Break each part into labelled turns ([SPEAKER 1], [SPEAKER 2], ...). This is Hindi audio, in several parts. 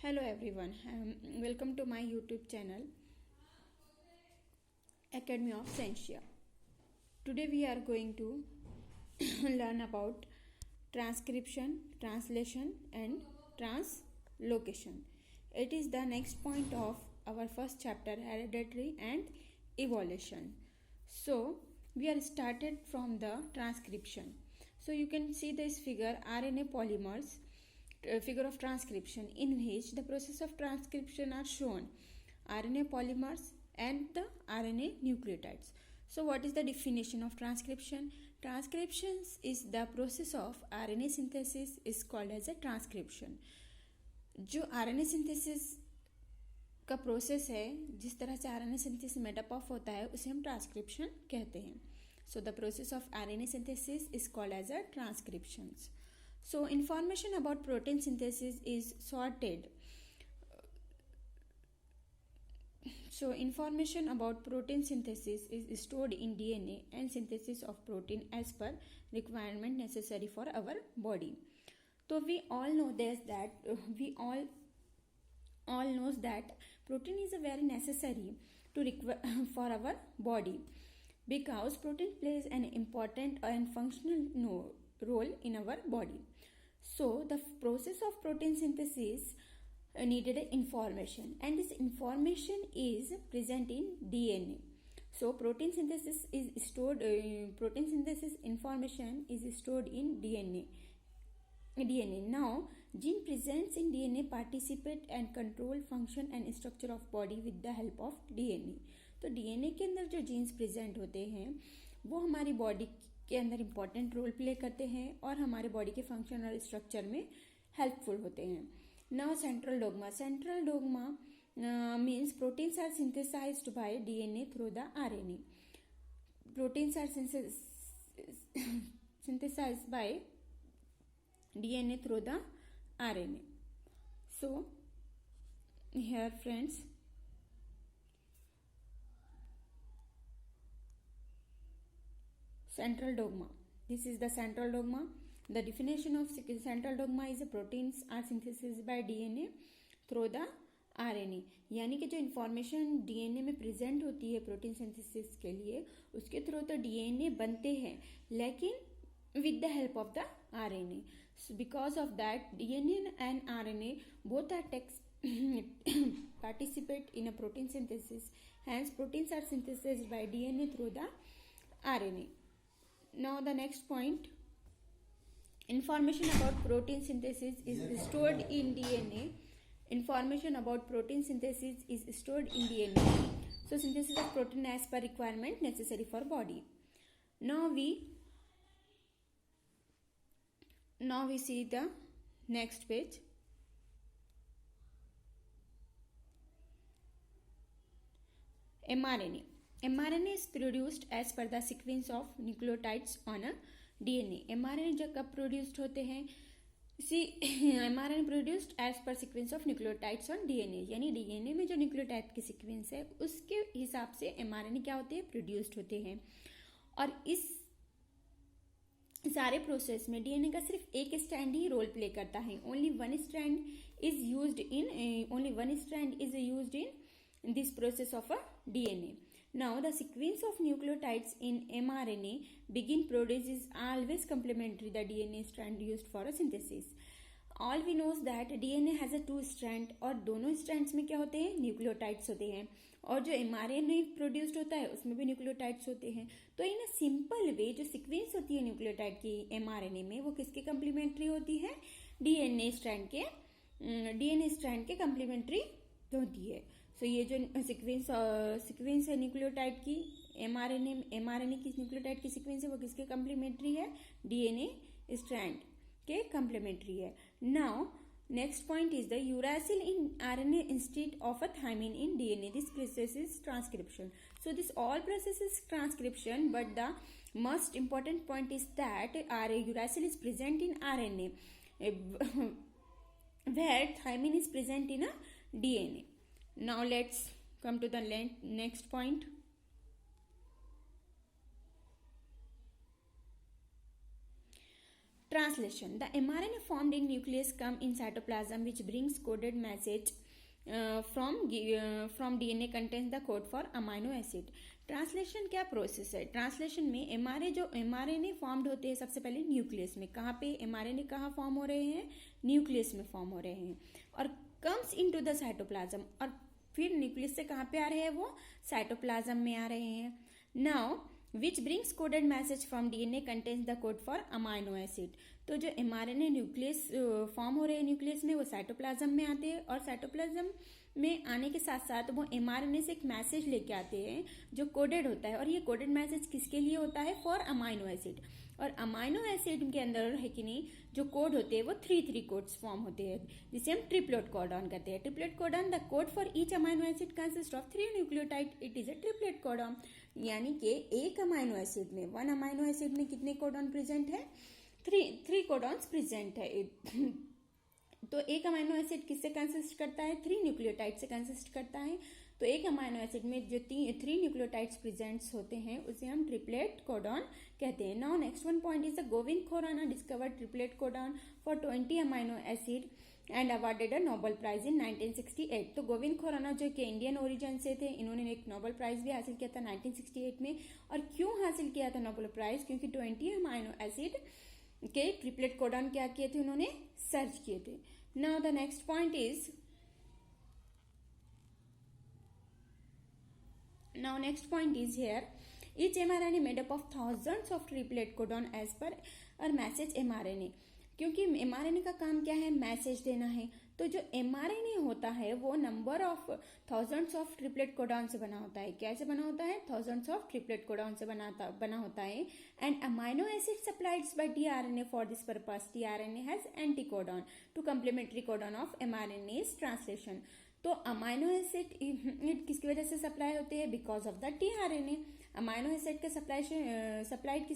[SPEAKER 1] Hello everyone, welcome to my YouTube channel Academy of Scientia. Today we are going to learn about transcription, translation and translocation. It is the next point of our first chapter, hereditary and evolution. So we are started from the transcription. So you can see this figure, RNA polymers, figure of transcription, in which the process of transcription are shown, RNA polymers and the RNA nucleotides. So what is the definition of transcription? Transcription is the process of RNA synthesis is called as a transcription. जो RNA synthesis का प्रोसेस है, जिस तरह से RNA synthesis मेटअप ऑफ होता है, उसे हम ट्रांसक्रिप्शन कहते हैं. So the process of RNA synthesis is called as a transcriptions. So information about protein synthesis is sorted. So information about protein synthesis is stored in DNA and synthesis of protein as per requirement necessary for our body. So we all know this, that we all knows that protein is a very necessary to for our body, because protein plays an important and functional role in our body. So the process of protein synthesis needed information, and this information is present in DNA. So protein synthesis is stored, protein synthesis information is stored in DNA. Now gene presents in DNA participate and control function and structure of body with the help of DNA. तो DNA के अंदर जो जीन्स प्रेजेंट होते हैं वो हमारी बॉडी के अंदर इम्पॉर्टेंट रोल प्ले करते हैं और हमारे बॉडी के फंक्शन और स्ट्रक्चर में हेल्पफुल होते हैं. Now central dogma means proteins are synthesized by DNA through the RNA. Proteins are synthesized by DNA through the RNA. So here friends, central dogma. This is the central dogma. The definition of central dogma is proteins are synthesized by DNA through the RNA. यानी कि जो इन्फॉर्मेशन डीएनए में प्रेजेंट होती है प्रोटीन सिंथेसिस के लिए, उसके थ्रू तो डीएनए बनते हैं, लेकिन with the help of the RNA. So because of that, DNA and RNA both are participate in a protein synthesis. Hence, proteins are synthesized by DNA through the RNA. Now the next point, information about protein synthesis is stored in DNA. Information about protein synthesis is stored in DNA. So synthesis of protein as per requirement necessary for body. Now we see the next page. mRNA is produced as per the sequence of nucleotides on a DNA. mRNA जब कब प्रोड्यूस्ड होते हैं? mRNA produced as per sequence of nucleotides on DNA, यानी डीएनए में जो न्यूक्लियोटाइड की सीक्वेंस है उसके हिसाब से mRNA क्या होते हैं? प्रोड्यूस्ड होते हैं. और इस सारे प्रोसेस में डीएनए का सिर्फ एक स्ट्रैंड ही रोल प्ले करता है. Only one strand is used in this process of a DNA. Now the sequence of nucleotides in mRNA begin produce is always complementary the DNA strand used for a synthesis. All we know is that DNA has a two strand, और दोनों strands में क्या होते हैं? न्यूक्लियोटाइड्स होते हैं. और जो mRNA प्रोड्यूस्ड होता है उसमें भी न्यूक्लियोटाइड्स होते हैं. तो इन अ सिंपल वे जो सीक्वेंस होती है न्यूक्लियोटाइड की mRNA में, वो किसके कम्प्लीमेंट्री होती है? डीएनए स्ट्रैंड के कम्प्लीमेंट्री होती है. सो ये जो सीक्वेंस है न्यूक्लियोटाइड की mRNA की न्यूक्लियोटाइड की सीक्वेंस है वो किसके कम्प्लीमेंट्री है? डीएनए स्ट्रैंड के कम्प्लीमेंट्री है. Now next point is the uracil in RNA instead of a thymine in DNA. This process is transcription. So this all process is transcription, but the most important point is that uracil is present in RNA where thymine is present in a DNA. Now let's come to the next point. Translation. The mRNA formed in nucleus come in cytoplasm, which brings coded message from DNA contains the code for amino acid. Translation क्या प्रोसेस है? ट्रांसलेशन में एमआरएनए फॉर्म्ड होते हैं सबसे पहले न्यूक्लियस में. कहाँ पे एमआरएनए कहाँ फॉर्म हो रहे हैं? न्यूक्लियस में फॉर्म हो रहे हैं. और कम्स इनटू द साइटोप्लाज्म, और फिर न्यूक्लियस से कहाँ पे आ रहे हैं? वो साइटोप्लाज्म में आ रहे हैं. Now which brings coded message from DNA contains the code for amino acid. तो जो एमआरएनए न्यूक्लियस फॉर्म हो रहे हैं न्यूक्लियस में, वो साइटोप्लाज्म में आते हैं, और साइटोप्लाज्म में आने के साथ साथ वो एमआरएनए से एक मैसेज लेके आते हैं जो कोडेड होता है. और ये कोडेड मैसेज किसके लिए होता है? For amino acid. और अमाइनो एसिड के अंदर है कि नहीं, जो कोड होते हैं वो थ्री कोड्स फॉर्म होते हैं, जिसे हम ट्रिप्लेट कोडॉन कहते हैं. Triplet codon, the code for each amino acid consist of 3 nucleotide. It is a triplet codon. यानी कि एक अमाइनो एसिड में, वन अमाइनो एसिड में कितने कोडॉन प्रेजेंट है? थ्री कोडॉन्स प्रेजेंट है. तो एक अमाइनो एसिड किससे कंसिस्ट करता है? 3 न्यूक्लियोटाइड से कंसिस्ट करता है. तो एक अमाइनो एसिड में जो 3 न्यूक्लियोटाइड्स प्रेजेंट्स होते हैं उसे हम ट्रिप्लेट कोडॉन कहते हैं. Now next one point is the Govind Khurana discovered triplet codon for 20 amino acid and awarded a Nobel prize in 1968. तो गोविंद खुराना जो कि इंडियन ओरिजिन से थे, इन्होंने एक नोबेल प्राइज भी हासिल किया था 1968 में. और क्यों हासिल किया था नोबेल प्राइज? क्योंकि 20 अमाइनो एसिड के ट्रिप्लेट कोडॉन क्या किए थे? उन्होंने सर्च किए थे. Now the next point is, here each mRNA made up of thousands of triplet codon as per और मैसेज mRNA. क्योंकि mRNA का काम क्या है? मैसेज देना है. तो जो mRNA होता है वो number of thousands of triplet codon से बना होता है. कैसे बना होता है? थाउजेंड्स ऑफ ट्रिपलेट कोडॉन से बना होता है. And amino acid supplied by tRNA for this purpose. tRNA has anticodon to complementary codon of mRNA's translation. तो अमाइनो एसिड किसकी वजह से सप्लाई होते हैं? Because of the tRNA. Amino acid का सप्लाइड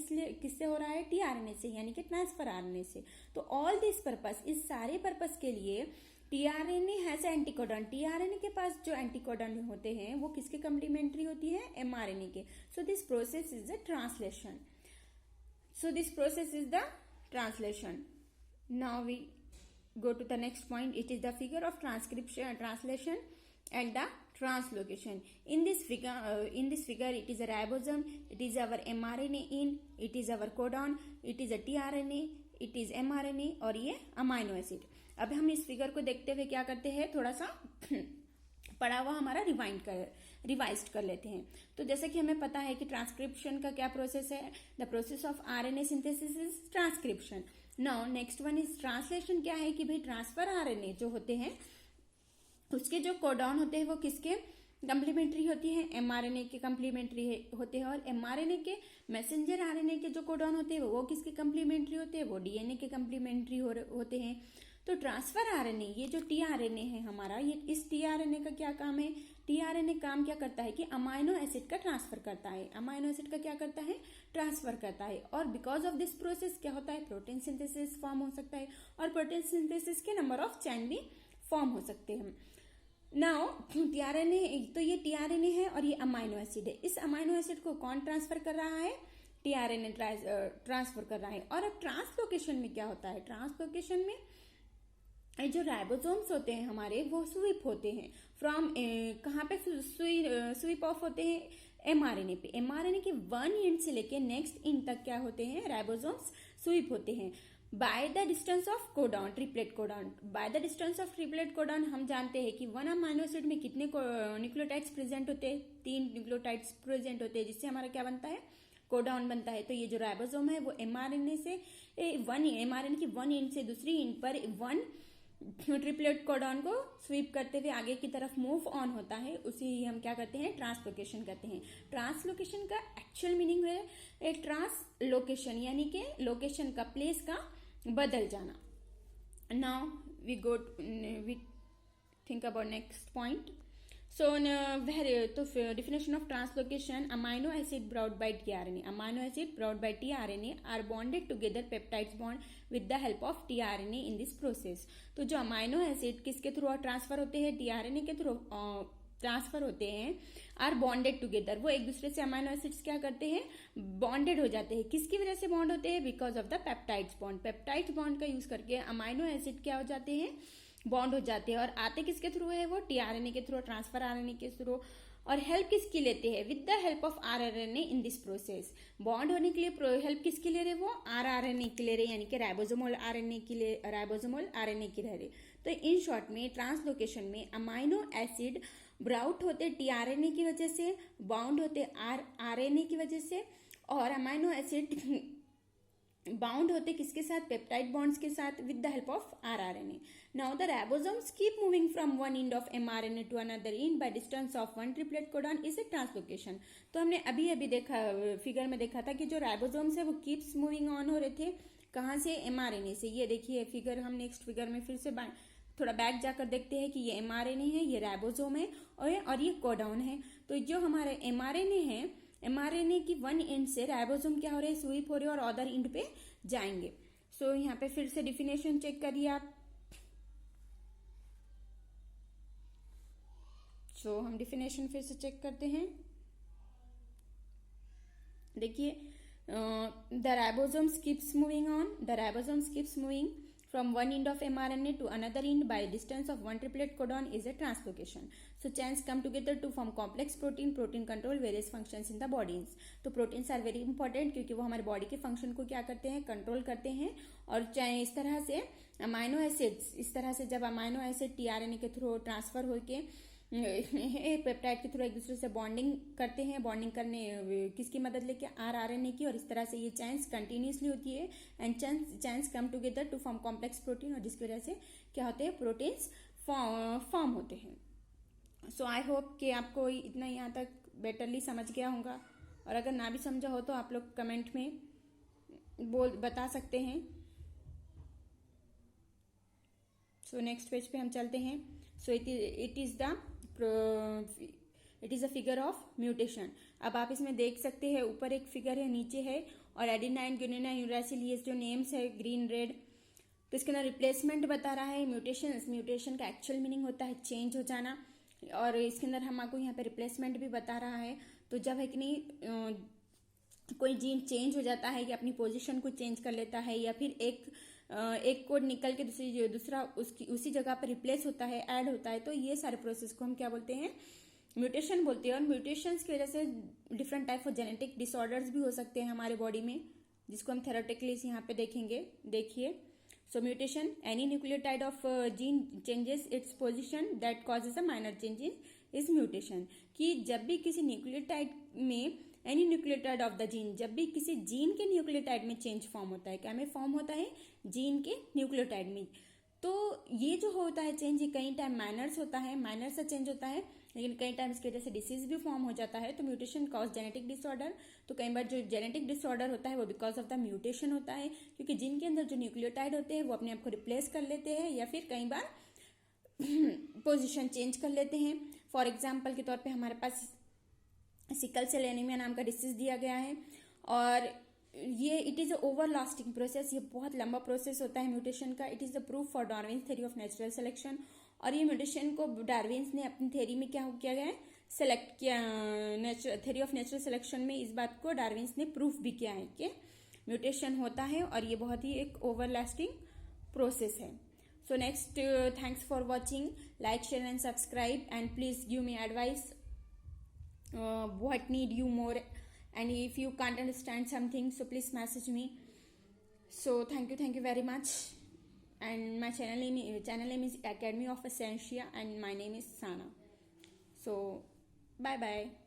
[SPEAKER 1] किससे हो रहा है? tRNA से, यानी कि ट्रांसफर आरएनए से. तो ऑल दिस पर्पस, इस सारे पर्पस के लिए tRNA हैज एंटीकोडॉन. tRNA के पास जो एंटीकोडॉन होते हैं वो किसके कम्प्लीमेंट्री होती है? mRNA के. So this process is the translation. Now we go to the next point. It is the figure of translation and the translocation. In this figure it is a ribosome, it is our mRNA in, it is our codon, it is a tRNA, it is mRNA और ये अमाइनो एसिड. अब हम इस फिगर को देखते हुए क्या करते हैं? थोड़ा सा पढ़ा हुआ हमारा रिवाइज कर लेते हैं. तो जैसे कि हमें पता है कि ट्रांसक्रिप्शन का क्या प्रोसेस है? The process of RNA synthesis is transcription. Now next one is translation. क्या है कि भाई ट्रांसफर आरएनए जो होते हैं उसके जो कोडॉन होते हैं वो किसके कम्प्लीमेंट्री होती है? एमआरएनए के कम्प्लीमेंट्री होते हैं. और एमआरएनए के मैसेंजर आरएनए के जो कोडॉन होते हैं वो किसके कम्प्लीमेंट्री होते हैं? वो डीएनए के कम्प्लीमेंट्री होते हैं. तो ट्रांसफर आरएनए, ये जो टीआरएनए है हमारा, ये इस टीआरएनए का क्या काम है? टीआरएनए काम क्या करता है कि अमाइनो एसिड का ट्रांसफर करता है. अमाइनो एसिड का क्या करता है? ट्रांसफर करता है. और बिकॉज ऑफ दिस प्रोसेस क्या होता है? प्रोटीन सिंथेसिस फॉर्म हो सकता है. और प्रोटीन सिंथेसिस के नंबर ऑफ चैन भी फॉर्म हो सकते हैं. नाउ टीआरएनए, तो ये टीआरएनए है और ये अमाइनो एसिड है. इस अमाइनो एसिड को कौन ट्रांसफर कर रहा है? टीआरएनए ट्रांसफर कर रहा है. और अब ट्रांसलोकेशन में क्या होता है? ट्रांसलोकेशन में जो राइबोसोम्स होते हैं हमारे वो स्वीप होते हैं फ्रॉम कहाँ पे स्वीप ऑफ होते हैं? एमआरएनए पे. एमआरएनए के वन एंड से लेके नेक्स्ट एंड तक क्या होते हैं? राइबोसोम्स स्वीप होते हैं by the distance of codon, triplet codon. By the distance of triplet codon हम जानते हैं कि वन अमाइनो एसिड में कितने न्यूक्लियोटाइड्स प्रेजेंट होते हैं? 3 न्यूक्लियोटाइड्स प्रेजेंट होते हैं, जिससे हमारा क्या बनता है? कोडॉन बनता है. तो ये जो राइबोसोम है वो एमआरएनए की वन एंड से दूसरी एंड पर वन ट्रिपलेट कोडॉन को स्वीप करते हुए आगे की तरफ मूव ऑन होता है. उसी हम क्या करते हैं? ट्रांसलोकेशन कहते हैं. ट्रांसलोकेशन का एक्चुअल मीनिंग है ट्रांसलोकेशन, यानी कि लोकेशन का, प्लेस का बदल जाना. Now we think about next point. So definition of translocation: amino acid brought by tRNA. Amino acid brought by tRNA are bonded together, peptides bond with the help of tRNA in this process. तो जो अमाइनो एसिड किसके थ्रू ट्रांसफर होते हैं? tRNA के थ्रू. ट्रांसफर होते हैं आर बॉन्डेड टुगेदर, वो एक दूसरे से अमाइनो एसिड्स क्या करते हैं, बॉन्डेड हो जाते हैं। किसकी वजह से बॉन्ड होते हैं, because of the peptides bond. Peptides bond का यूज करके अमाइनो एसिड क्या हो जाते हैं, बॉन्ड हो जाते हैं। और आते किसके थ्रू है, वो टीआरएनए के थ्रू, ट्रांसफर आरएनए के थ्रू। और हेल्प किसकी लेते हैं, with the help of rRNA in this process. Bond होने के लिए हेल्प किसकी ले रहे, वो आरआरएनए की ले रहे, यानी कि राइबोसोमल आरएनए की ले, राइबोसोमल आरएनए की रह रहे। तो इन शॉर्ट में ट्रांसलोकेशन में अमाइनो एसिड ब्राउट होते टीआरएनए की वजह से, बाउंड होते आरएनए की वजह से, और अमाइनो एसिड बाउंड होते किसके साथ, पेप्टाइड बॉन्ड्स के साथ, with the help of rRNA. Now the ribosomes keep moving from one end of mRNA to another end by distance of one triplet codon is a translocation. तो हमने अभी देखा, फिगर में देखा था कि जो राइबोसोम्स है वो कीप्स मूविंग ऑन हो रहे थे, कहाँ से, एमआरएनए से। ये देखिए फिगर, हम नेक्स्ट फिगर में फिर से थोड़ा बैक जाकर देखते हैं कि ये एमआरएनए है, ये राइबोसोम है, और ये कोडॉन है। तो जो हमारे एमआरएनए है, एमआरएनए की वन एंड से राइबोसोम क्या हो रहे हैं, स्वीप हो रहे हैं और अदर एंड पे जाएंगे। सो यहाँ पे फिर से डिफिनेशन चेक करिए आप। सो हम डिफिनेशन फिर से चेक करते हैं। देखिए, the ribosomes keeps moving on, the ribosomes keeps moving from one end of mRNA to another end by a distance of one triplet codon is a translocation. So chains come together to form complex protein. Protein control various functions in the bodies. तो proteins are very important क्योंकि वो हमारे बॉडी के फंक्शन को क्या करते हैं, कंट्रोल करते हैं। और चाहे इस तरह से अमाइनो एसिड्स, इस तरह से जब अमाइनो एसिड टीआरएनए के थ्रू ट्रांसफर होके पेप्टाइड के थ्रू एक दूसरे से बॉन्डिंग करते हैं, बॉन्डिंग करने किसकी मदद लेके, आरआरएनए की। और इस तरह से ये चेन्स कंटिन्यूसली होती है and chains come together to form complex protein, और जिसकी वजह से क्या होते हैं, प्रोटीन्स फॉर्म होते हैं। सो आई होप कि आपको इतना यहाँ तक बेटरली समझ गया होगा, और अगर ना भी समझा हो तो आप लोग कमेंट में बता सकते हैं। सो नेक्स्ट पेज पे हम चलते हैं। So it is a figure of mutation. अब आप इसमें देख सकते हैं, ऊपर एक फिगर है, नीचे है, और एडेनाइन, गुआनिन, यूरासिल, ये जो नेम्स है ग्रीन रेड, तो इसके अंदर रिप्लेसमेंट बता रहा है। म्यूटेशन का एक्चुअल मीनिंग होता है चेंज हो जाना, और इसके अंदर हम आपको यहाँ पे रिप्लेसमेंट भी बता रहा है। तो जब है कि नहीं कोई जीन चेंज हो जाता है, या अपनी पोजीशन को चेंज कर लेता है, या फिर एक कोड निकल के दूसरा उसी जगह पर रिप्लेस होता है, ऐड होता है, तो ये सारे प्रोसेस को हम क्या बोलते हैं, म्यूटेशन बोलते हैं। और म्यूटेशंस की वजह से different type of genetic disorders भी हो सकते हैं हमारे बॉडी में, जिसको हम थेरेटिकली यहाँ पे देखेंगे। देखिए, so mutation, any nucleotide of gene changes its position that causes a minor changes is mutation. कि जब भी किसी न्यूक्लियोटाइड में, any nucleotide of the gene, जब भी किसी जीन के न्यूक्लियोटाइड में चेंज फॉर्म होता है, क्या में फॉर्म होता है, जीन के न्यूक्लियोटाइड में, तो ये जो होता है चेंज, ये कई टाइम माइनर्स होता है, माइनर सा चेंज होता है, लेकिन कई टाइम इसकी वजह से डिसीज भी फॉर्म हो जाता है। तो म्यूटेशन कॉज जेनेटिक डिसऑर्डर। तो कई बार जो जेनेटिक डिसऑर्डर होता है वो बिकॉज ऑफ द म्यूटेशन होता है, क्योंकि जीन के अंदर जो न्यूक्लियोटाइड होते हैं वो अपने आप को रिप्लेस कर लेते हैं, या फिर कई बार पोजिशन चेंज कर लेते हैं। फॉर एग्जाम्पल के तौर पर हमारे पास सिकल सेल एनीमिया नाम का डिसीज दिया गया है, और ये it is a over lasting process, ये बहुत लंबा प्रोसेस होता है म्यूटेशन का। It is the proof for Darwin's theory of natural selection. और ये म्यूटेशन को डार्विन्स ने अपनी थ्योरी में क्या किया गया है, सेलेक्ट किया। थ्योरी ऑफ नेचुरल सिलेक्शन में इस बात को डार्विन्स ने प्रूफ भी किया है कि म्यूटेशन होता है, और ये बहुत ही एक ओवर लास्टिंग प्रोसेस है। So next, thanks for watching, like, share and subscribe, and please give me advice what need you more, and if you can't understand something, so please message me. So thank you very much. And my channel name is Academy of Essentia, and my name is Sana. So bye bye.